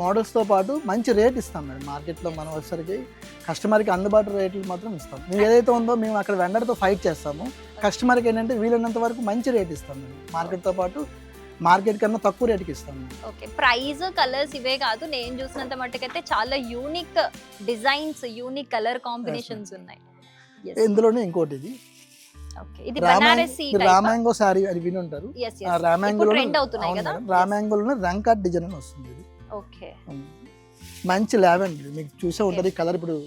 మోడల్స్ తో పాటు మంచి రేట్ ఇస్తాం మేడం. మార్కెట్ లో మనం వచ్చేసరికి కస్టమర్కి అందుబాటు రేట్లు మాత్రం ఇస్తాం. మేము ఏదైతే ఉందో మేము అక్కడ వెండర్తో ఫైట్ చేస్తాము. కస్టమర్కి ఏంటంటే వీలైనంత వరకు మంచి రేట్ ఇస్తాం మేము. మార్కెట్తో పాటు మార్కెట్ కన్నా తక్కువ రేట్కి ఇస్తాం మేము. ఓకే, ప్రైస్ కలర్స్ ఇవే కాదు, నేను చూసినంత మట్టుకైతే చాలా unique designs, unique colour combinations ఉన్నాయి. Yes. ఇందులోనే ఇంకోటి ఇది ఓకే, ఇది బనారసి టైప్. రామాంగో సారీ అని విని ఉంటారు. Yes, yes. రామాంగో ట్రెండ్ అవుతున్నాయి కదా. రామాంగోలోనే రంగ్ కట్ డిజైన్ అని వస్తుంది ఇది. ఓకే, మంచి లావెండర్ మీకు చూసే ఉంటుంది కలర్. ఇప్పుడు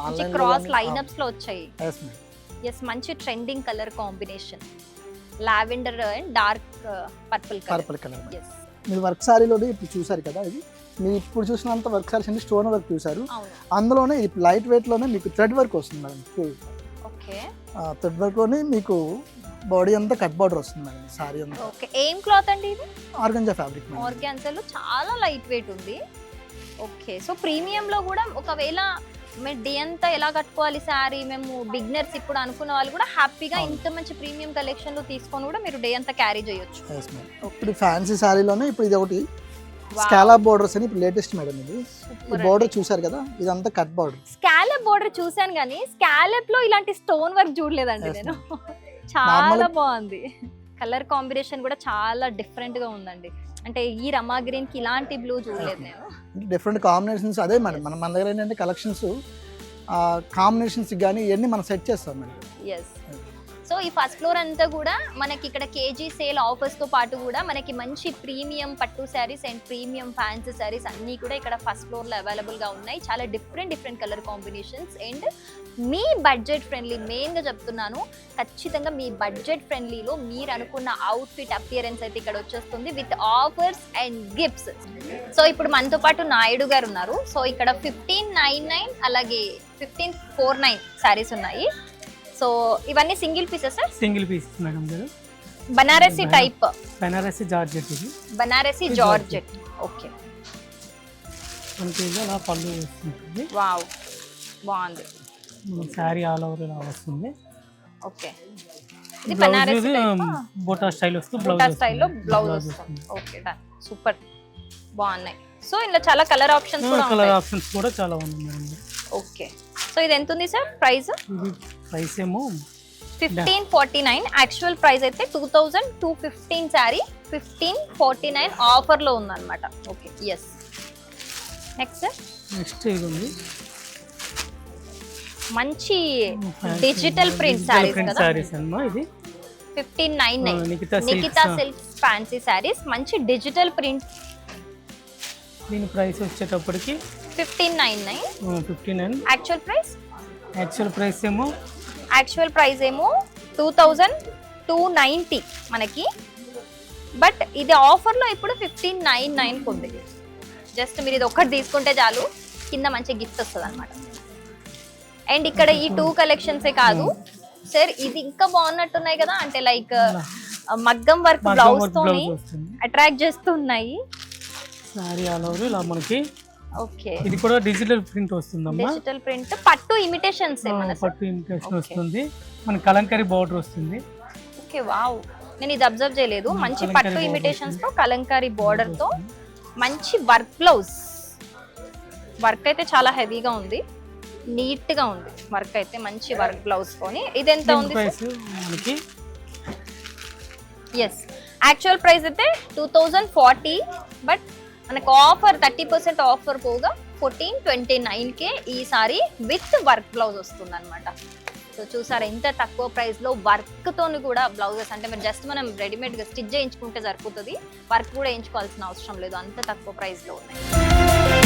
ఆన్లైన్ క్రాస్ లైన్అప్స్ లో వచ్చాయి. ఎస్, మంచి trending colour combination, lavender and dark purple colour. Yes, మీరు వర్క్ సారీలోనే ఇప్పుడు చూసారు కదా, ఇది మీరు ఇప్పుడు చూసినంత వర్క్ సారీస్ అంటే స్టోన్ వర్క్ చూసారు. అవును. అందులోనే ఇది లైట్ వెయిట్ లోనే మీకు థ్రెడ్ వర్క్ వస్తుంది మేడం. ఓకే, థ్రెడ్ వర్క్ లోనే మీకు బాడీ అంతా కట్ బార్డర్ వస్తుంది మేడం సారీ అంతా. ఓకే, ఏం క్లాత్ అండి ఇది? Organza fabric madam. ఆర్గాన్జాలో చాలా లైట్ వెయిట్ ఉంది. ఓకే, సో ప్రీమియం లో కూడా ఒకవేళ మేము డే అంతా ఎలా కట్టుకోవాలి శారీ, మేము బిగినర్స్ ఇప్పుడు అనుకున్న వాళ్ళు కూడా హ్యాపీగా ఇంత మంచి ప్రీమియం కలెక్షన్ లో తీసుకొని కూడా మీరు డే అంతా క్యారీ చేయొచ్చు. ఇప్పుడు ఫ్యాన్సీ శారీలోనే ఇప్పుడు ఇది ఒకటి స్కాలప్ బోర్డర్స్ అని ఇప్పుడు లేటెస్ట్ మేడం. ఇది ఈ బోర్డర్ చూసారు కదా, ఇదంతా కట్ బోర్డర్. స్కాలప్ బోర్డర్ చూసాను కానీ స్కాలప్ లో ఇలాంటి స్టోన్ వర్క్ చూడలేదండి నేను. చాలా బాగుంది. కలర్ కాంబినేషన్ కూడా చాలా డిఫరెంట్ గా ఉందండి. అంటే ఈ రమా గ్రీన్ కి ఇలాంటి బ్లూ చూడలేదు నేను. డిఫరెంట్ కాంబినేషన్స్ అదే మేడం. మన దగ్గర ఏంటంటే కలెక్షన్స్ కాంబినేషన్స్ కానీ ఇవన్నీ మనం సెట్ చేస్తాం మేడం. ఎస్, సో ఈ ఫస్ట్ ఫ్లోర్ అంతా కూడా మనకి ఇక్కడ కేజీ సేల్ ఆఫర్స్ తో పాటు కూడా మనకి మంచి ప్రీమియం పట్టు saris and premium fancy saris అన్నీ కూడా ఇక్కడ ఫస్ట్ ఫ్లోర్ లో అవైలబుల్ గా ఉన్నాయి. చాలా different colour combinations and me budget friendly. Main గా చెప్తున్నాను, ఖచ్చితంగా మీ బడ్జెట్ ఫ్రెండ్లీలో మీరు అనుకున్న అవుట్ఫిట్ అపియరెన్స్ అయితే ఇక్కడ వచ్చేస్తుంది with offers and gifts. So ఇప్పుడు మనతో పాటు నాయుడు గారు ఉన్నారు. సో ఇక్కడ 1599 అలాగే 1549 శారీస్ ఉన్నాయి. సో ఇవన్నీ single pieces? Single pieces madam గారు. Banarasi type, Banarasi georgette. ఇది బనారసి జార్జెట్. ఓకే, మనకి ఇలా పళ్ళు వస్తుంది. వావ్, బాగుంది. శారీ ఆల్ ఓవర్ ఇలా వస్తుంది. ఓకే, ఇది బనారసి బోటా స్టైల్ వస్తుంది. బోటా స్టైల్లో బ్లౌజ్ వస్తుంది. ఓకే, డన్, సూపర్, బాగున్నాయి. సో ఇందులో చాలా కలర్ ఆప్షన్స్ కూడా కలర్ ఉంటాయి. ఆప్షన్స్ కూడా చాలా ఉన్నాయి మేడం. ఓకే, సో ఇది ఎంత ఉంది సార్ ప్రైస్? ఇది ప్రైస్ ఏమో 1549. యాక్చువల్ ప్రైస్ అయితే 2215 శారీ 1549 ఆఫర్ లో ఉందన్నమాట. Okay, yes. నెక్స్ట్ ఇది ఉంది మంచి డిజిటల్ ప్రింట్ శారీస్ కదా. శారీస్ అన్నమా. ఇది 1599 నికితా సిల్క్స్ ఫ్యాన్సీ శారీస్, మంచి డిజిటల్ ప్రింట్. దీని ప్రైస్ వచ్చేటప్పటికి 1599. Actual price? యాక్చువల్ ప్రైస్ ఏమో 2290 మనకి. బట్ ఇది ఆఫర్లో ఇప్పుడు 1599 ఉంది. జస్ట్ మీరు ఇది ఒక్కటి తీసుకుంటే చాలు, కింద మంచి గిఫ్ట్ వస్తుంది అనమాట. అండ్ ఇక్కడ ఈ 2 కలెక్షన్సే కాదు సార్, ఇది ఇంకా బాగున్నట్టున్నాయి కదా. అంటే లైక్ మగ్గం వర్క్ బ్లౌజ్ తోని అట్రాక్ట్ చేస్తున్నాయి. సారీ ఆల్ ఓవర్ ఇలా మనకి. ఓకే, ఇది కూడా డిజిటల్ ప్రింట్ వస్తుందమ్మా. డిజిటల్ ప్రింట్ పట్టు ఇమిటేషన్స్ పట్టు ఇమిటేషన్ వస్తుంది. మన కలంకారీ బోర్డర్ వస్తుంది. ఓకే, వావ్, నేను ఇది అబ్జర్వ్ చేయలేదు. మంచి పట్టు ఇమిటేషన్స్ తో కలంకారీ బోర్డర్ తో మంచి వర్క్ బ్లౌజ్. వర్క్ అయితే చాలా హెవీగా ఉంది, నీట్ గా ఉంది వర్క్ అయితే. మంచి వర్క్ బ్లౌజ్ తోని. ఇది ఎంత ఉంది మనకి? ఎస్, యాక్చువల్ ప్రైస్ అయితే 2040. బట్ మనకు ఆఫర్ 30% ఆఫర్ పోగా 1429కే ఈ సారీ విత్ వర్క్ బ్లౌజ్ వస్తుంది అనమాట. సో చూసారా ఎంత తక్కువ ప్రైస్ లో వర్క్ తోని కూడా బ్లౌజెస్, అంటే మీరు జస్ట్ మనం రెడీమేడ్ గా స్టిచ్ చేయించుకుంటే సరిపోతుంది, వర్క్ కూడా వేయించుకోవాల్సిన అవసరం లేదు, అంత తక్కువ ప్రైస్ లో ఉన్నాయి.